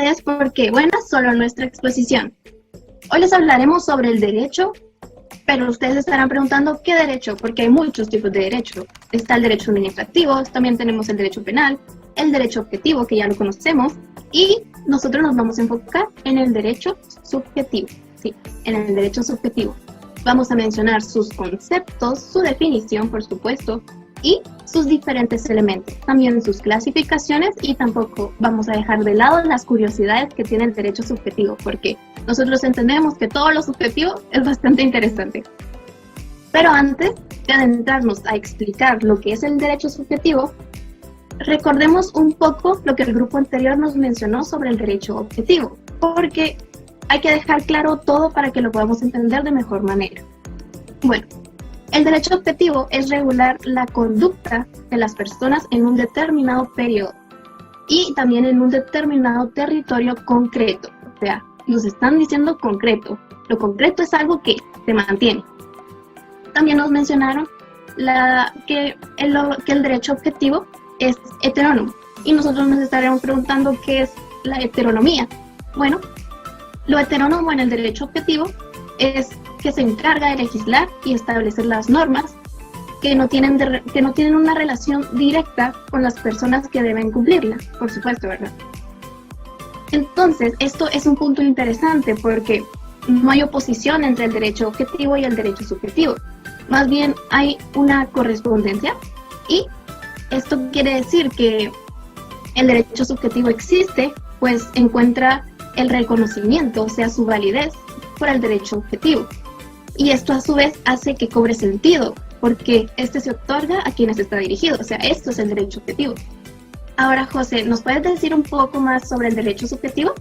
ustedes porque, bueno, solo nuestra exposición. Hoy les hablaremos sobre el derecho, pero ustedes estarán preguntando ¿qué derecho? Porque hay muchos tipos de derecho. Está el derecho administrativo, también tenemos el derecho penal, el derecho objetivo, que ya lo conocemos, y nosotros nos vamos a enfocar en el derecho subjetivo. Sí, en el derecho subjetivo. Vamos a mencionar sus conceptos, su definición, por supuesto, y sus diferentes elementos, también sus clasificaciones, y tampoco vamos a dejar de lado las curiosidades que tiene el derecho subjetivo, porque nosotros entendemos que todo lo subjetivo es bastante interesante. Pero antes de adentrarnos a explicar lo que es el derecho subjetivo, recordemos un poco lo que el grupo anterior nos mencionó sobre el derecho objetivo, porque hay que dejar claro todo para que lo podamos entender de mejor manera. Bueno, el derecho objetivo es regular la conducta de las personas en un determinado periodo y también en un determinado territorio concreto. O sea, nos están diciendo concreto. Lo concreto es algo que se mantiene. También nos mencionaron que el derecho objetivo es heterónomo. Y nosotros nos estaremos preguntando qué es la heteronomía. Bueno, lo heterónomo en el derecho objetivo es que se encarga de legislar y establecer las normas que no tienen una relación directa con las personas que deben cumplirla, por supuesto, ¿verdad? Entonces, esto es un punto interesante porque no hay oposición entre el derecho objetivo y el derecho subjetivo. Más bien hay una correspondencia, y esto quiere decir que el derecho subjetivo existe, pues encuentra el reconocimiento, o sea, su validez por el derecho objetivo. Y esto a su vez hace que cobre sentido, porque este se otorga a quienes está dirigido, o sea, esto es el derecho objetivo. Ahora, José, ¿nos puedes decir un poco más sobre el derecho subjetivo?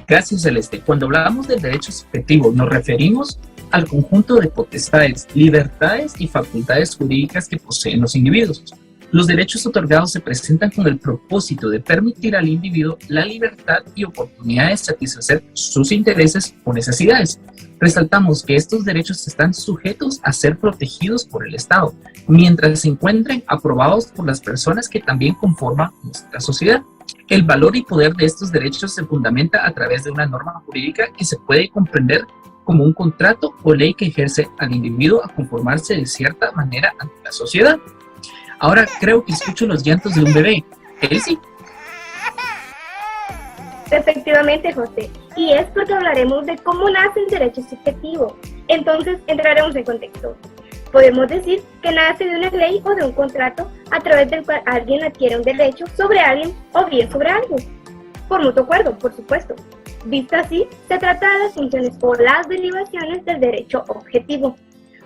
Gracias, Celeste. Cuando hablamos del derecho subjetivo, nos referimos al conjunto de potestades, libertades y facultades jurídicas que poseen los individuos. Los derechos otorgados se presentan con el propósito de permitir al individuo la libertad y oportunidad de satisfacer sus intereses o necesidades. Resaltamos que estos derechos están sujetos a ser protegidos por el Estado, mientras se encuentren aprobados por las personas que también conforman nuestra sociedad. El valor y poder de estos derechos se fundamenta a través de una norma jurídica que se puede comprender como un contrato o ley que ejerce al individuo a conformarse de cierta manera ante la sociedad. Ahora creo que escucho los llantos de un bebé. ¿Elsie? Efectivamente, José. Y es porque hablaremos de cómo nace el derecho subjetivo. Entonces, entraremos en contexto. Podemos decir que nace de una ley o de un contrato a través del cual alguien adquiere un derecho sobre alguien o bien sobre algo. Por mutuo acuerdo, por supuesto. Visto así, se trata de las funciones o las derivaciones del derecho objetivo.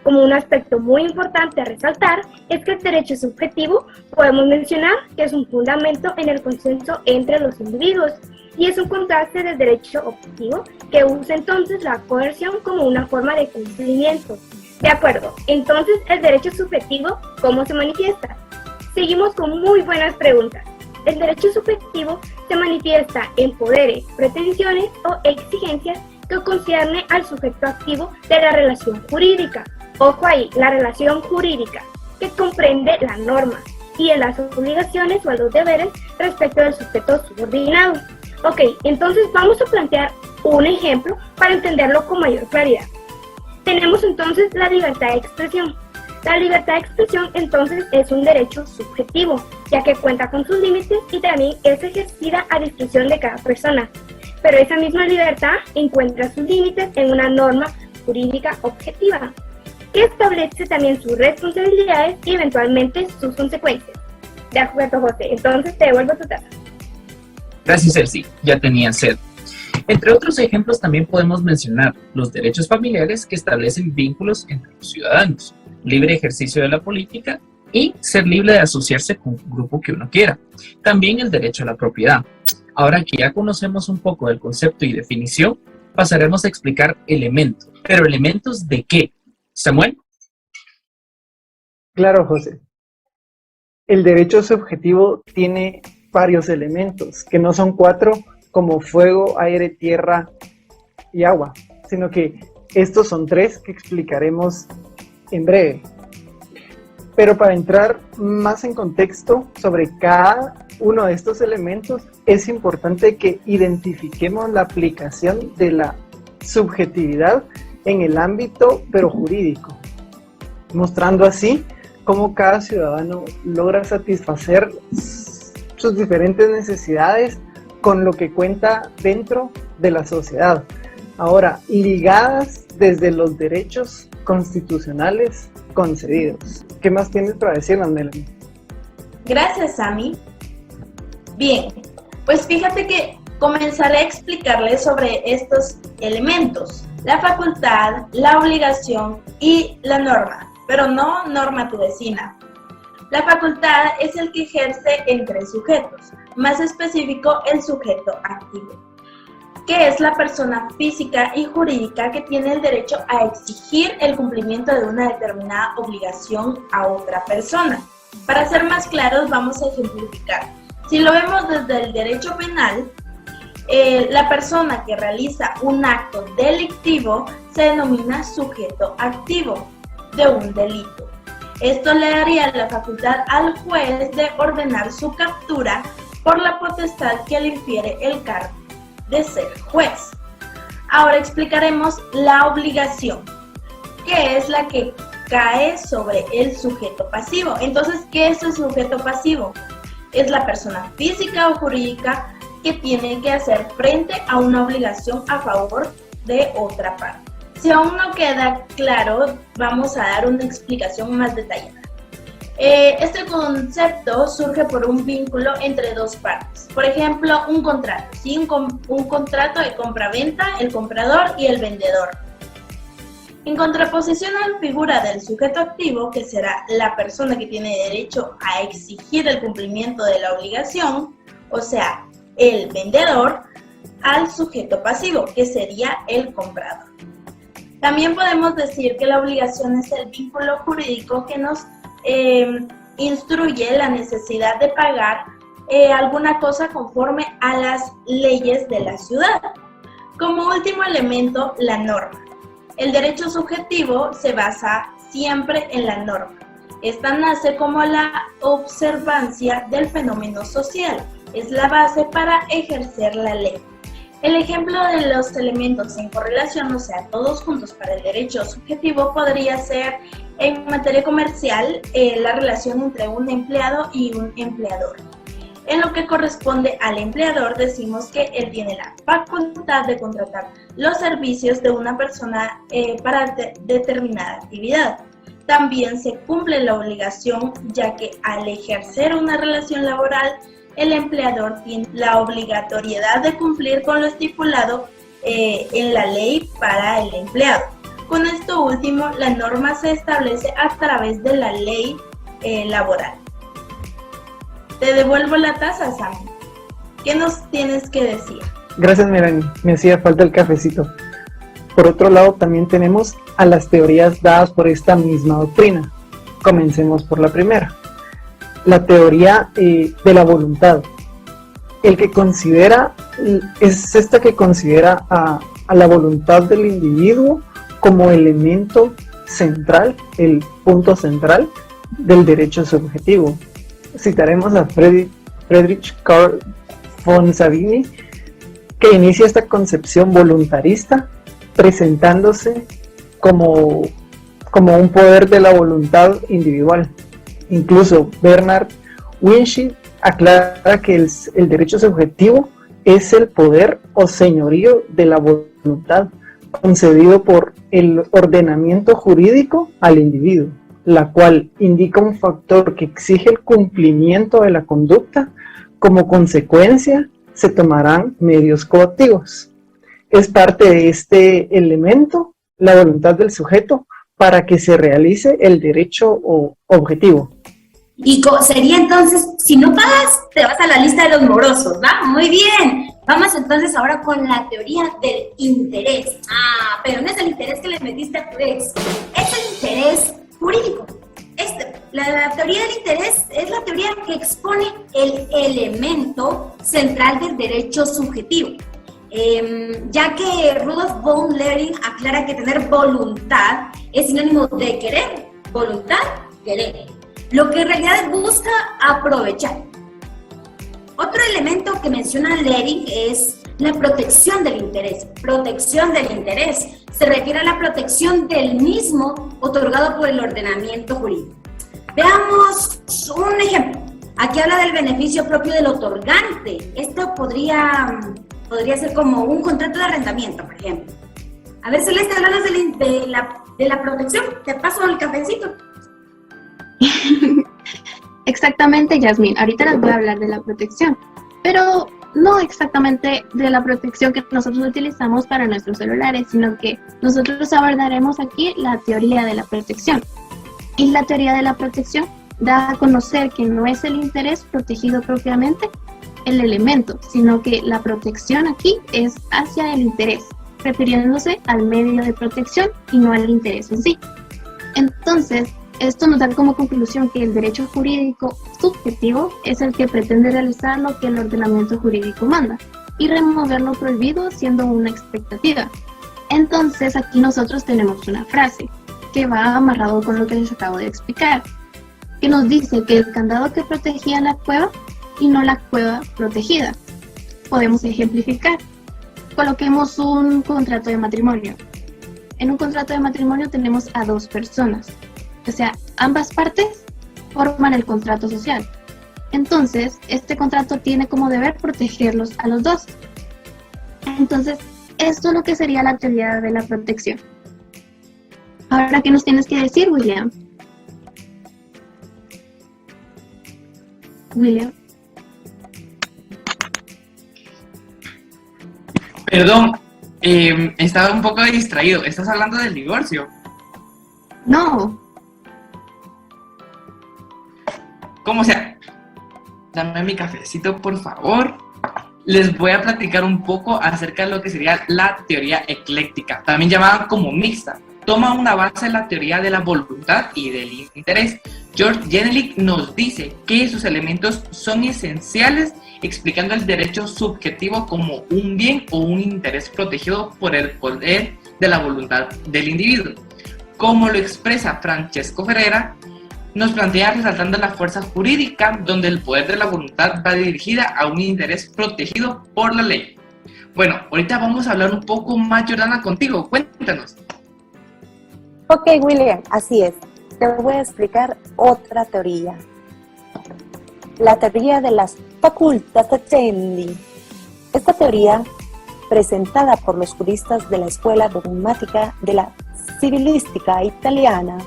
Como un aspecto muy importante a resaltar es que el derecho subjetivo podemos mencionar que es un fundamento en el consenso entre los individuos y es un contraste del derecho objetivo que usa entonces la coerción como una forma de cumplimiento. De acuerdo, entonces el derecho subjetivo, ¿cómo se manifiesta? Seguimos con muy buenas preguntas. El derecho subjetivo se manifiesta en poderes, pretensiones o exigencias que concierne al sujeto activo de la relación jurídica. Ojo ahí, la relación jurídica, que comprende la norma y en las obligaciones o los deberes respecto del sujeto subordinado. Ok, entonces vamos a plantear un ejemplo para entenderlo con mayor claridad. Tenemos entonces la libertad de expresión. La libertad de expresión entonces es un derecho subjetivo, ya que cuenta con sus límites y también es ejercida a discreción de cada persona. Pero esa misma libertad encuentra sus límites en una norma jurídica objetiva, que establece también sus responsabilidades y eventualmente sus consecuencias. De acuerdo, José. Entonces te devuelvo tu taza. Gracias, Elsie. Ya tenía sed. Entre otros ejemplos también podemos mencionar los derechos familiares que establecen vínculos entre los ciudadanos, libre ejercicio de la política y ser libre de asociarse con un grupo que uno quiera. También el derecho a la propiedad. Ahora que ya conocemos un poco del concepto y definición, pasaremos a explicar elementos. ¿Pero elementos de qué? ¿Samuel? Claro, José. El derecho subjetivo tiene varios elementos, que no son 4 como fuego, aire, tierra y agua, sino que estos son 3 que explicaremos en breve. Pero para entrar más en contexto sobre cada uno de estos elementos, es importante que identifiquemos la aplicación de la subjetividad en el ámbito pero jurídico, mostrando así cómo cada ciudadano logra satisfacer sus diferentes necesidades con lo que cuenta dentro de la sociedad. Ahora, ligadas desde los derechos constitucionales concedidos. ¿Qué más tienes para decirnos, Melanie? Gracias, Sammy. Bien, pues fíjate que comenzaré a explicarles sobre estos elementos: la facultad, la obligación y la norma, pero no norma tu vecina. La facultad es el que ejerce entre sujetos, más específico el sujeto activo, que es la persona física y jurídica que tiene el derecho a exigir el cumplimiento de una determinada obligación a otra persona. Para ser más claros, vamos a ejemplificar. Si lo vemos desde el derecho penal, la persona que realiza un acto delictivo se denomina sujeto activo de un delito. Esto le daría la facultad al juez de ordenar su captura por la potestad que le infiere el cargo de ser juez. Ahora explicaremos la obligación, que es la que cae sobre el sujeto pasivo. Entonces, ¿qué es el sujeto pasivo? Es la persona física o jurídica que tiene que hacer frente a una obligación a favor de otra parte. Si aún no queda claro, vamos a dar una explicación más detallada. Este concepto surge por un vínculo entre dos partes. Por ejemplo, un contrato. ¿Sí? Un contrato de compra-venta, el comprador y el vendedor. En contraposición a la figura del sujeto activo, que será la persona que tiene derecho a exigir el cumplimiento de la obligación, o sea, el vendedor, al sujeto pasivo, que sería el comprador. También podemos decir que la obligación es el vínculo jurídico que nos instruye la necesidad de pagar alguna cosa conforme a las leyes de la ciudad. Como último elemento, la norma. El derecho subjetivo se basa siempre en la norma. Esta nace como la observancia del fenómeno social. Es la base para ejercer la ley. El ejemplo de los elementos en correlación, o sea, todos juntos para el derecho subjetivo, podría ser en materia comercial la relación entre un empleado y un empleador. En lo que corresponde al empleador, decimos que él tiene la facultad de contratar los servicios de una persona para determinada actividad. También se cumple la obligación, ya que al ejercer una relación laboral, el empleador tiene la obligatoriedad de cumplir con lo estipulado en la ley para el empleado. Con esto último, la norma se establece a través de la ley laboral. Te devuelvo la taza, Sammy. ¿Qué nos tienes que decir? Gracias, Melanie. Me hacía falta el cafecito. Por otro lado, también tenemos a las teorías dadas por esta misma doctrina. Comencemos por la primera. La teoría de la voluntad. Es esta que considera a la voluntad del individuo como elemento central, el punto central del derecho subjetivo. Citaremos a Friedrich Karl von Savigny, que inicia esta concepción voluntarista presentándose como un poder de la voluntad individual. Incluso Bernard Winship aclara que el derecho subjetivo es el poder o señorío de la voluntad concedido por el ordenamiento jurídico al individuo, la cual indica un factor que exige el cumplimiento de la conducta. Como consecuencia, se tomarán medios coactivos. Es parte de este elemento, la voluntad del sujeto, para que se realice el derecho objetivo. Y sería entonces, si no pagas, te vas a la lista de los morosos, ¿va? Muy bien. Vamos entonces ahora con la teoría del interés. Pero no es el interés que le metiste a tu ex, es el interés jurídico. La teoría del interés es la teoría que expone el elemento central del derecho subjetivo. Ya que Rudolf von Lering aclara que tener voluntad es sinónimo de querer, voluntad, querer. lo que en realidad busca aprovechar. Otro elemento que menciona Lering es la protección del interés. Protección del interés se refiere a la protección del mismo otorgado por el ordenamiento jurídico. Veamos un ejemplo. Aquí habla del beneficio propio del otorgante. Esto podría ser como un contrato de arrendamiento, por ejemplo. A ver, Celeste, háblanos de la protección. Te paso el cafecito. Exactamente, Yasmín. Ahorita les voy a hablar de la protección, pero no exactamente de la protección que nosotros utilizamos para nuestros celulares, sino que nosotros abordaremos aquí la teoría de la protección. Y la teoría de la protección da a conocer que no es el interés protegido propiamente el elemento, sino que la protección aquí es hacia el interés, refiriéndose al medio de protección y no al interés en sí. Entonces, esto nos da como conclusión que el derecho jurídico subjetivo es el que pretende realizar lo que el ordenamiento jurídico manda y remover lo prohibido siendo una expectativa. Entonces aquí nosotros tenemos una frase que va amarrado con lo que les acabo de explicar, que nos dice que el candado que protegía la cueva y no la cueva protegida. Podemos ejemplificar. Coloquemos un contrato de matrimonio. En un contrato de matrimonio tenemos a dos personas. O sea, ambas partes forman el contrato social. Entonces, este contrato tiene como deber protegerlos a los dos. Entonces, esto es lo que sería la teoría de la protección. Ahora, ¿qué nos tienes que decir, William? William. Perdón, estaba un poco distraído. ¿Estás hablando del divorcio? No. ¿Cómo sea? Dame mi cafecito, por favor. Les voy a platicar un poco acerca de lo que sería la teoría ecléctica, también llamada como mixta. Toma una base en la teoría de la voluntad y del interés. George Jenelic nos dice que sus elementos son esenciales, explicando el derecho subjetivo como un bien o un interés protegido por el poder de la voluntad del individuo. Como lo expresa Francesco Ferrera, nos plantea resaltando la fuerza jurídica, donde el poder de la voluntad va dirigida a un interés protegido por la ley. Bueno, ahorita vamos a hablar un poco más, Jordana, contigo. Cuéntanos. Ok, William, así es. Te voy a explicar otra teoría. La teoría de las facultas accendi. Esta teoría, presentada por los juristas de la Escuela Dogmática de la Civilística Italiana,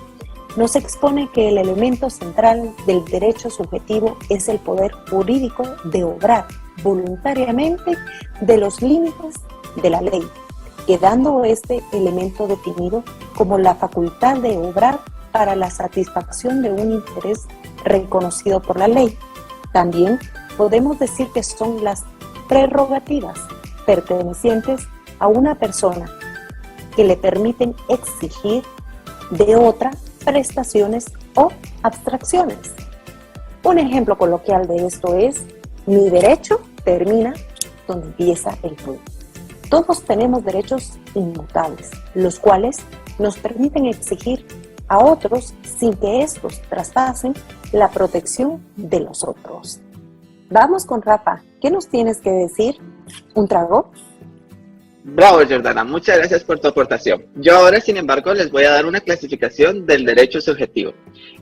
nos expone que el elemento central del derecho subjetivo es el poder jurídico de obrar voluntariamente de los límites de la ley, quedando este elemento definido como la facultad de obrar para la satisfacción de un interés reconocido por la ley. También podemos decir que son las prerrogativas pertenecientes a una persona que le permiten exigir de otra prestaciones o abstracciones. Un ejemplo coloquial de esto es: mi derecho termina donde empieza el tuyo. Todos tenemos derechos inmutables, los cuales nos permiten exigir a otros sin que estos traspasen la protección de los otros. Vamos con Rafa. ¿Qué nos tienes que decir? ¿Un trago? Bravo, Jordana, muchas gracias por tu aportación. Yo ahora, sin embargo, les voy a dar una clasificación del derecho subjetivo.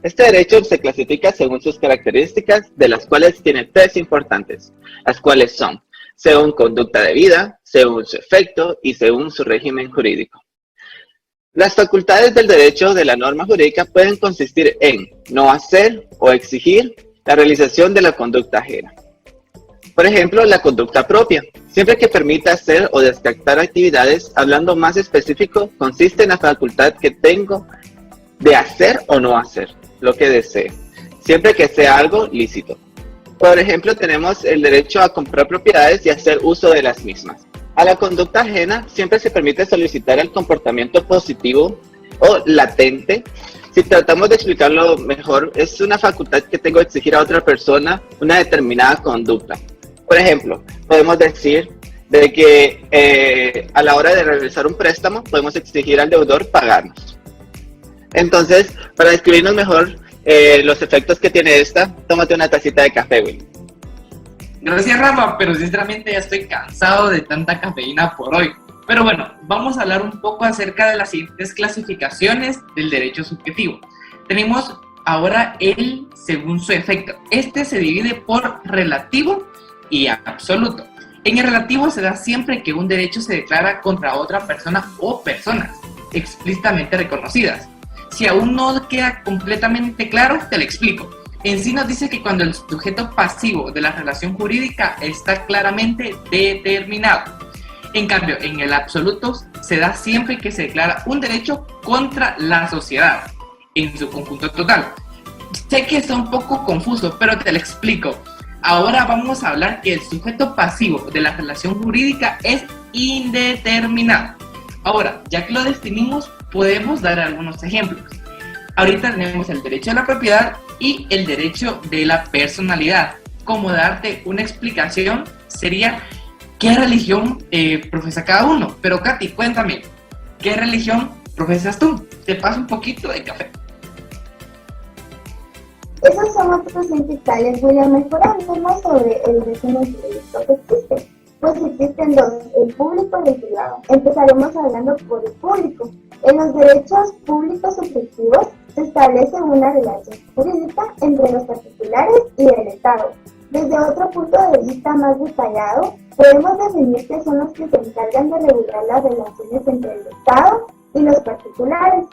Este derecho se clasifica según sus características, de las cuales tiene tres importantes, las cuales son según conducta debida, según su efecto y según su régimen jurídico. Las facultades del derecho de la norma jurídica pueden consistir en no hacer o exigir la realización de la conducta ajena. Por ejemplo, la conducta propia, siempre que permita hacer o descartar actividades. Hablando más específico, consiste en la facultad que tengo de hacer o no hacer lo que desee, siempre que sea algo lícito. Por ejemplo, tenemos el derecho a comprar propiedades y hacer uso de las mismas. A la conducta ajena siempre se permite solicitar el comportamiento positivo o latente. Si tratamos de explicarlo mejor, es una facultad que tengo de exigir a otra persona una determinada conducta. Por ejemplo, podemos decir de que a la hora de realizar un préstamo podemos exigir al deudor pagarnos. Entonces, para describirnos mejor, los efectos que tiene esta, tómate una tacita de café, Will. Gracias, Rafa, pero sinceramente ya estoy cansado de tanta cafeína por hoy. Pero bueno, vamos a hablar un poco acerca de las siguientes clasificaciones del derecho subjetivo. Tenemos ahora el según su efecto. Este se divide por relativo y absoluto. En el relativo se da siempre que un derecho se declara contra otra persona o personas explícitamente reconocidas. Si aún no queda completamente claro, te lo explico. En sí nos dice que cuando el sujeto pasivo de la relación jurídica está claramente determinado. En cambio, en el absoluto se da siempre que se declara un derecho contra la sociedad en su conjunto total. Sé que está un poco confuso, pero te lo explico. Ahora vamos a hablar que el sujeto pasivo de la relación jurídica es indeterminado. Ahora, ya que lo definimos, podemos dar algunos ejemplos. Ahorita tenemos el derecho a la propiedad y el derecho de la personalidad. Como darte una explicación sería qué religión profesa cada uno. Pero Katy, cuéntame, ¿qué religión profesas tú? Te paso un poquito de café. Esos son otros principales. Voy a mejorar más sobre el régimen jurídico que existe. Pues existen dos, el público y el privado. Empezaremos hablando por el público. En los derechos públicos subjetivos se establece una relación jurídica entre los particulares y el Estado. Desde otro punto de vista más detallado, podemos definir que son los que se encargan de regular las relaciones entre el Estado y los particulares.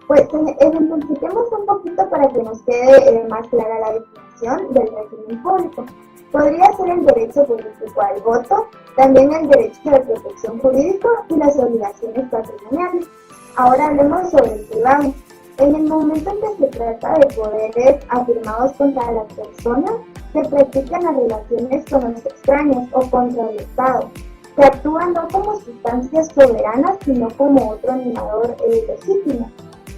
Pues ejemplifiquemos un poquito para que nos quede más clara la definición del régimen público. Podría ser el derecho político al voto, también el derecho de protección jurídica y las obligaciones patrimoniales. Ahora hablemos sobre el privado. En el momento en que se trata de poderes afirmados contra las personas, se practican las relaciones con los extraños o contra el Estado. Se actúa no como sustancias soberanas, sino como otro animador legítimo.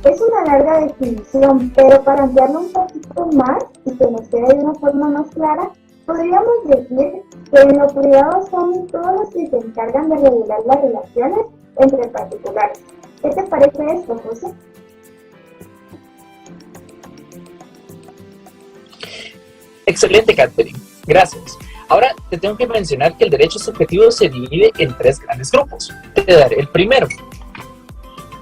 Es una larga definición, pero para ampliarlo un poquito más y que nos quede de una forma más clara, podríamos decir que en lo privado son todos los que se encargan de regular las relaciones entre particulares. ¿Qué te parece esto, José? Excelente, Catherine. Gracias. Ahora te tengo que mencionar que el derecho subjetivo se divide en tres grandes grupos. Te daré el primero,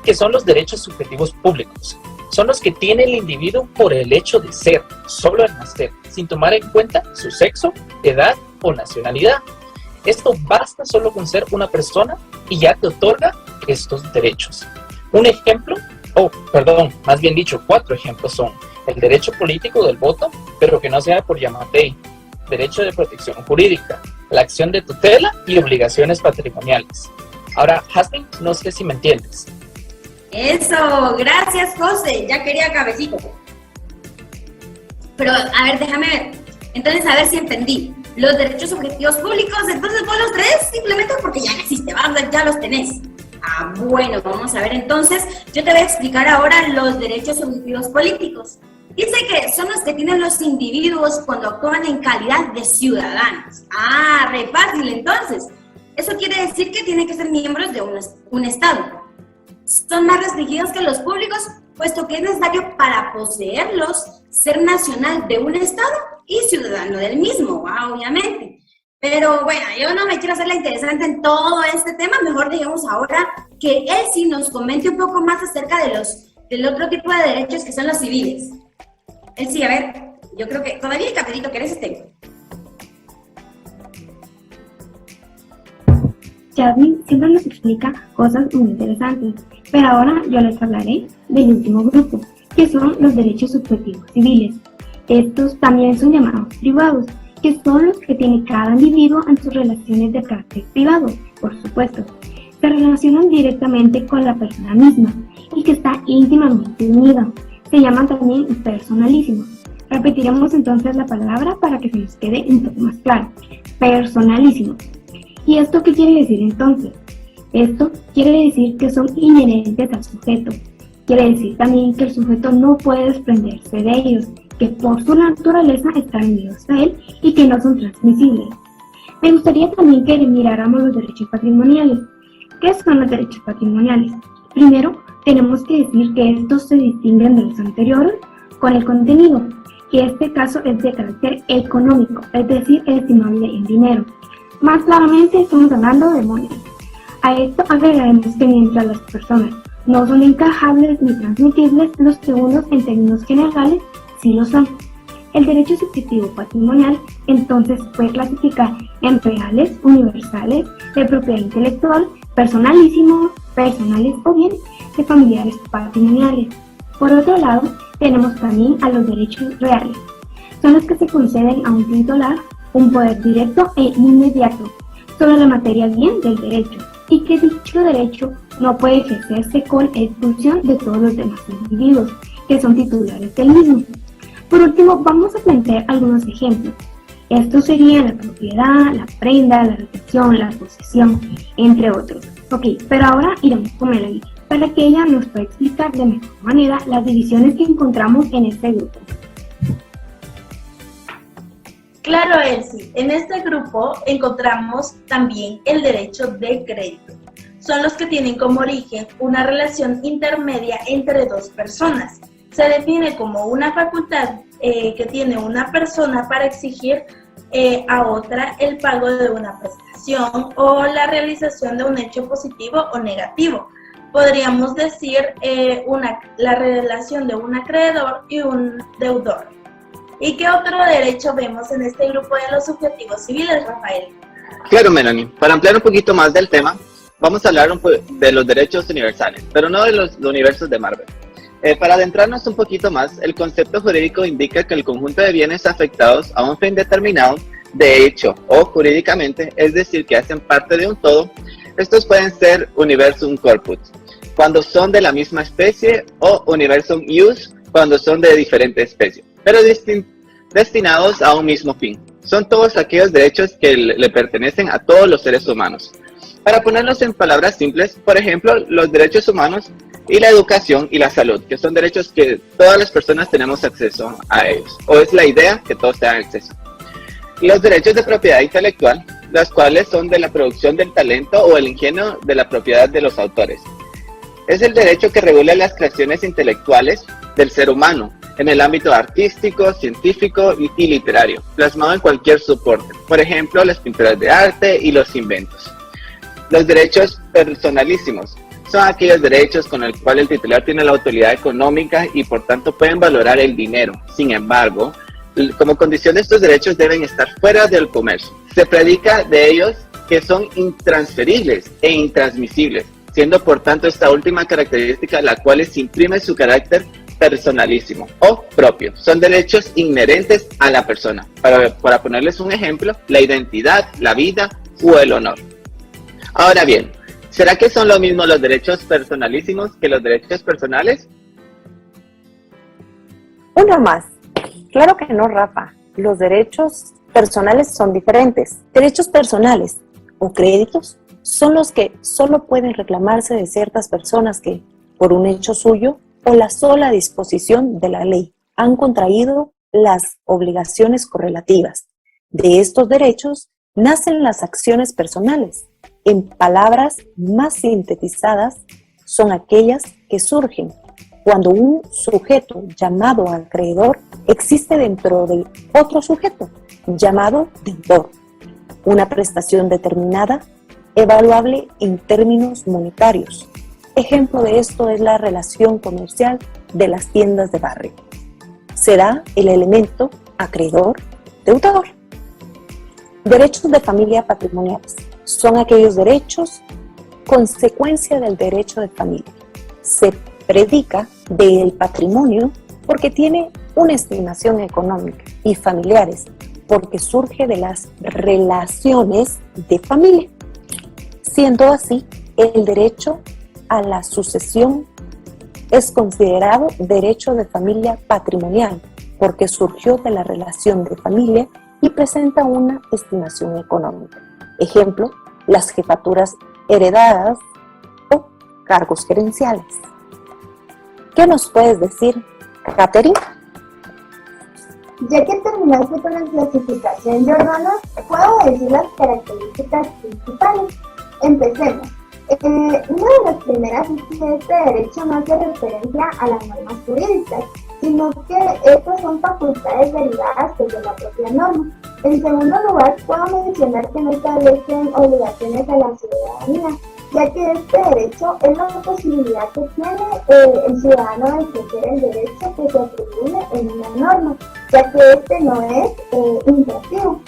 que son los derechos subjetivos públicos. Son los que tiene el individuo por el hecho de ser, solo el nacer, sin tomar en cuenta su sexo, edad o nacionalidad. Esto basta solo con ser una persona y ya te otorga estos derechos. Un ejemplo, más bien dicho, 4 ejemplos son el derecho político del voto, pero que no sea por llamar ley, derecho de protección jurídica, la acción de tutela y obligaciones patrimoniales. Ahora, Jasmine, no sé si me entiendes. Eso, gracias, José, ya quería cabecito. Pero, a ver, déjame ver. Entonces, a ver si entendí. Los derechos subjetivos públicos, entonces vos los traes simplemente porque ya naciste, ya los tenés. Ah, bueno, vamos a ver entonces. Yo te voy a explicar ahora los derechos subjetivos políticos. Dice que son los que tienen los individuos cuando actúan en calidad de ciudadanos. Ah, re fácil entonces. Eso quiere decir que tienen que ser miembros de un Estado. Son más restringidos que los públicos, puesto que es necesario para poseerlos ser nacional de un Estado y ciudadano del mismo, obviamente. Pero bueno, yo no me quiero hacer la interesante en todo este tema, mejor dejemos ahora que él sí nos comente un poco más acerca del otro tipo de derechos que son los civiles. Él sí, a ver, yo creo que todavía el cafecito que eres tengo. Jasmine siempre nos explica cosas muy interesantes, pero ahora yo les hablaré del último grupo, que son los derechos subjetivos civiles. Estos también son llamados privados, que son los que tiene cada individuo en sus relaciones de carácter privado, por supuesto. Se relacionan directamente con la persona misma y que está íntimamente unida. Se llaman también personalísimos. Repetiremos entonces la palabra para que se nos quede un poco más claro. Personalísimos. ¿Y esto qué quiere decir entonces? Esto quiere decir que son inherentes al sujeto. Quiere decir también que el sujeto no puede desprenderse de ellos, que por su naturaleza están unidos a él y que no son transmisibles. Me gustaría también que miráramos los derechos patrimoniales. ¿Qué son los derechos patrimoniales? Primero, tenemos que decir que estos se distinguen de los anteriores con el contenido, que en este caso es de carácter económico, es decir, estimable en dinero. Más claramente estamos hablando de moneda. A esto agregaremos que mientras las personas no son encajables ni transmitibles, los segundos en términos generales sí lo son. El derecho subjetivo patrimonial entonces puede clasificar en reales, universales, de propiedad intelectual, personalísimos, personales o bien de familiares patrimoniales. Por otro lado, tenemos también a los derechos reales. Son los que se conceden a un titular un poder directo e inmediato sobre la materia bien del derecho, y que dicho derecho no puede ejercerse con expulsión de todos los demás individuos que son titulares del mismo. Por último, vamos a plantear algunos ejemplos. Estos serían la propiedad, la prenda, la recepción, la posesión, entre otros. Ok, pero ahora iremos con Melanie para que ella nos pueda explicar de mejor manera las divisiones que encontramos en este grupo. Claro, Elsie. En este grupo encontramos también el derecho de crédito. Son los que tienen como origen una relación intermedia entre dos personas. Se define como una facultad que tiene una persona para exigir a otra el pago de una prestación o la realización de un hecho positivo o negativo. Podríamos decir la relación de un acreedor y un deudor. ¿Y qué otro derecho vemos en este grupo de los subjetivos civiles, Rafael? Claro, Melanie. Para ampliar un poquito más del tema, vamos a hablar de los derechos universales, pero no de los universos de Marvel. Para adentrarnos un poquito más, el concepto jurídico indica que el conjunto de bienes afectados a un fin determinado, de hecho o jurídicamente, es decir, que hacen parte de un todo, estos pueden ser universum corpus, cuando son de la misma especie, o universum ius, cuando son de diferente especie, pero destinados a un mismo fin. Son todos aquellos derechos que le pertenecen a todos los seres humanos. Para ponerlos en palabras simples, por ejemplo, los derechos humanos y la educación y la salud, que son derechos que todas las personas tenemos acceso a ellos, o es la idea que todos tengan acceso. Los derechos de propiedad intelectual, las cuales son de la producción del talento o el ingenio de la propiedad de los autores. Es el derecho que regula las creaciones intelectuales del ser humano, en el ámbito artístico, científico y literario, plasmado en cualquier soporte, por ejemplo, las pinturas de arte y los inventos. Los derechos personalísimos son aquellos derechos con el cual el titular tiene la autoridad económica y por tanto pueden valorar el dinero. Sin embargo, como condición de estos derechos deben estar fuera del comercio. Se predica de ellos que son intransferibles e intransmisibles, siendo por tanto esta última característica la cual les imprime su carácter personalísimo o propio. Son derechos inherentes a la persona. Para ponerles un ejemplo, la identidad, la vida o el honor. Ahora bien, ¿será que son lo mismo los derechos personalísimos que los derechos personales? Una más. Claro que no, Rafa. Los derechos personales son diferentes. Derechos personales o créditos son los que solo pueden reclamarse de ciertas personas que, por un hecho suyo o la sola disposición de la ley, han contraído las obligaciones correlativas. De estos derechos nacen las acciones personales. En palabras más sintetizadas, son aquellas que surgen cuando un sujeto llamado acreedor existe dentro de otro sujeto llamado deudor. Una prestación determinada, evaluable en términos monetarios. Ejemplo de esto es la relación comercial de las tiendas de barrio. Será el elemento acreedor-deudor. Derechos de familia patrimoniales. Son aquellos derechos consecuencia del derecho de familia. Se predica del patrimonio porque tiene una estimación económica y familiares porque surge de las relaciones de familia. Siendo así, el derecho a la sucesión es considerado derecho de familia patrimonial porque surgió de la relación de familia y presenta una estimación económica. Ejemplo, las jefaturas heredadas o cargos gerenciales. ¿Qué nos puedes decir, Catherine? Ya que terminaste con la clasificación de órganos, puedo decir las características principales. Empecemos. Una de las primeras es que este derecho no hace referencia a las normas jurídicas, sino que estas son facultades derivadas de la propia norma. En segundo lugar, puedo mencionar que no establecen obligaciones a la ciudadanía, ya que este derecho es la posibilidad que tiene el ciudadano de ejercer el derecho que se atribuye en una norma, ya que este no es imperativo.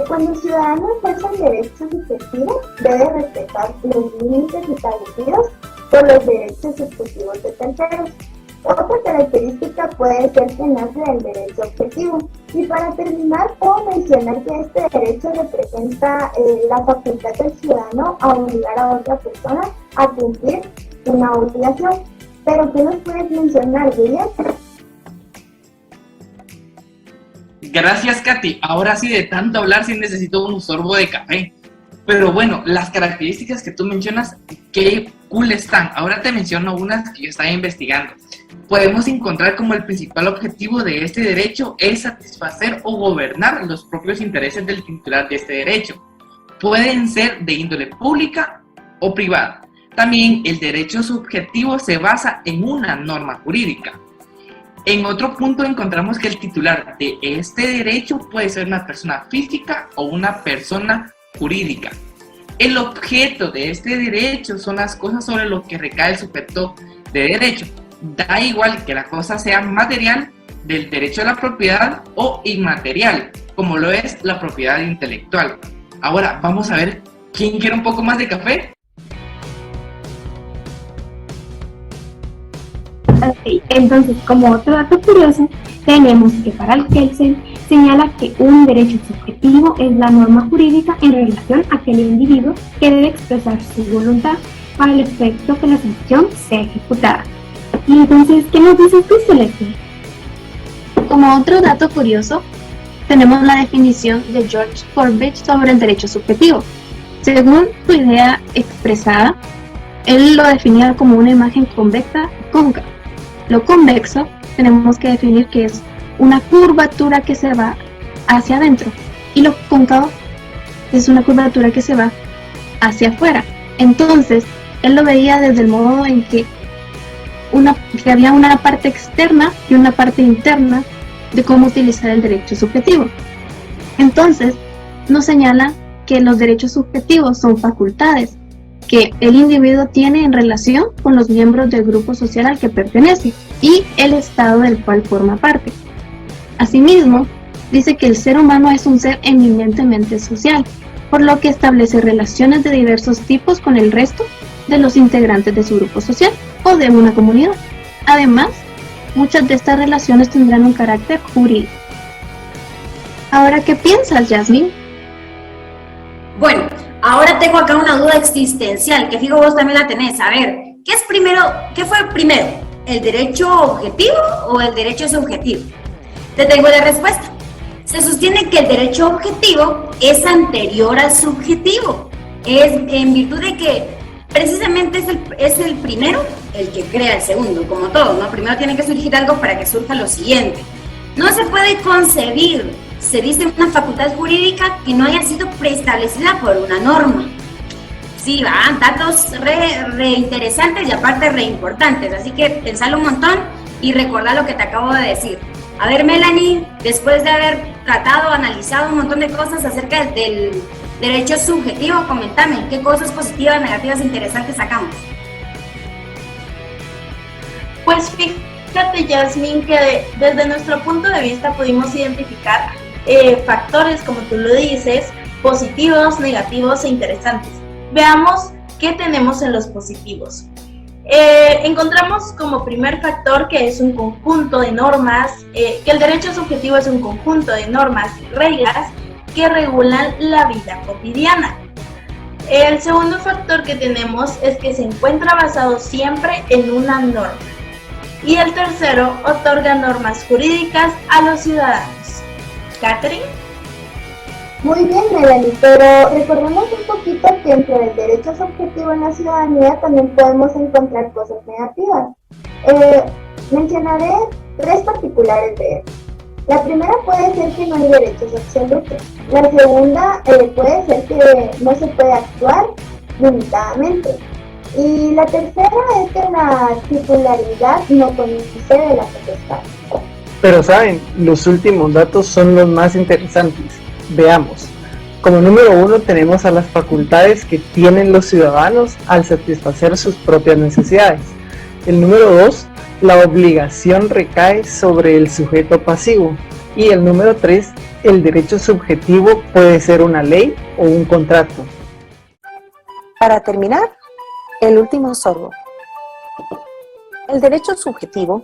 Cuando el ciudadano ejerce el derecho subjetivo, debe respetar los límites establecidos por los derechos subjetivos de terceros. Otra característica puede ser que nace del derecho objetivo. Y para terminar, puedo mencionar que este derecho representa la facultad del ciudadano a obligar a otra persona a cumplir una obligación. Pero, ¿qué nos puedes mencionar, William? Gracias, Katy. Ahora sí, de tanto hablar, sí necesito un sorbo de café. Pero bueno, las características que tú mencionas, qué cool están. Ahora te menciono unas que yo estaba investigando. Podemos encontrar como el principal objetivo de este derecho es satisfacer o gobernar los propios intereses del titular de este derecho. Pueden ser de índole pública o privada. También el derecho subjetivo se basa en una norma jurídica. En otro punto encontramos que el titular de este derecho puede ser una persona física o una persona jurídica. El objeto de este derecho son las cosas sobre lo que recae el sujeto de derecho. Da igual que la cosa sea material, del derecho a la propiedad, o inmaterial, como lo es la propiedad intelectual. Ahora vamos a ver quién quiere un poco más de café. Ok, entonces, como otro dato curioso, tenemos que para el Kelsen señala que un derecho subjetivo es la norma jurídica en relación a aquel individuo que debe expresar su voluntad para el efecto que la sanción sea ejecutada. Y entonces, ¿qué nos dices tú, Celeste? Como otro dato curioso, tenemos la definición de George Forbes sobre el derecho subjetivo. Según su idea expresada, él lo definía como una imagen convexa y cóncava. Lo convexo tenemos que definir que es una curvatura que se va hacia adentro y lo cóncavo es una curvatura que se va hacia afuera. Entonces, él lo veía desde el modo en que había una parte externa y una parte interna de cómo utilizar el derecho subjetivo. Entonces, nos señala que los derechos subjetivos son facultades que el individuo tiene en relación con los miembros del grupo social al que pertenece y el estado del cual forma parte. Asimismo, dice que el ser humano es un ser eminentemente social, por lo que establece relaciones de diversos tipos con el resto de los integrantes de su grupo social o de una comunidad. Además, muchas de estas relaciones tendrán un carácter jurídico. Ahora, ¿qué piensas, Yasmin? Bueno, ahora tengo acá una duda existencial, que fijo vos también la tenés. A ver, ¿qué fue primero? ¿El derecho objetivo o el derecho subjetivo? Te tengo la respuesta. Se sostiene que el derecho objetivo es anterior al subjetivo. Es en virtud de que precisamente es el primero el que crea el segundo, como todo, ¿no? Primero tiene que surgir algo para que surja lo siguiente. No se puede concebir, se dice, una facultad jurídica que no haya sido preestablecida por una norma. Sí, van datos re interesantes y aparte re importantes, así que pensalo un montón y recordá lo que te acabo de decir. A ver, Melanie, después de haber tratado, analizado un montón de cosas acerca del derecho subjetivo, comentame, ¿qué cosas positivas, negativas, interesantes sacamos? Pues fíjate, Yasmin, que desde nuestro punto de vista pudimos identificar factores, como tú lo dices, positivos, negativos e interesantes. Veamos qué tenemos en los positivos. Encontramos como primer factor que es un conjunto de normas, que el derecho subjetivo es un conjunto de normas y reglas que regulan la vida cotidiana. El segundo factor que tenemos es que se encuentra basado siempre en una norma. Y el tercero, otorga normas jurídicas a los ciudadanos. ¿Catherine? Muy bien, Melanie, pero recordemos un poquito que entre el derecho subjetivo en la ciudadanía también podemos encontrar cosas negativas. Mencionaré tres particulares de ellas. La primera puede ser que no hay derechos absolutos. La segunda puede ser que no se puede actuar limitadamente. Y la tercera es que la titularidad no concede la potestad. Pero saben, los últimos datos son los más interesantes. Veamos. Como número 1 tenemos a las facultades que tienen los ciudadanos al satisfacer sus propias necesidades. El número 2, la obligación recae sobre el sujeto pasivo. Y el número 3, el derecho subjetivo puede ser una ley o un contrato. Para terminar, el último sorbo. El derecho subjetivo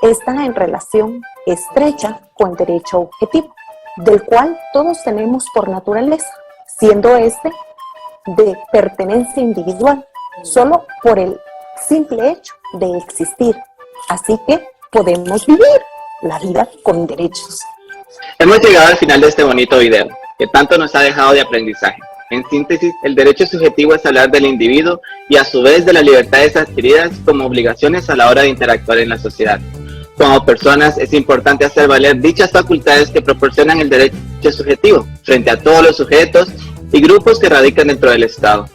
está en relación estrecha con el derecho objetivo, del cual todos tenemos por naturaleza, siendo este de pertenencia individual, solo por el simple hecho de existir. Así que podemos vivir la vida con derechos. Hemos llegado al final de este bonito video, que tanto nos ha dejado de aprendizaje. En síntesis, el derecho subjetivo es hablar del individuo y a su vez de las libertades adquiridas como obligaciones a la hora de interactuar en la sociedad. Como personas es importante hacer valer dichas facultades que proporcionan el derecho subjetivo frente a todos los sujetos y grupos que radican dentro del Estado,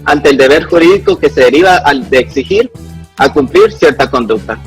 ante el deber jurídico que se deriva de exigir a cumplir cierta conducta.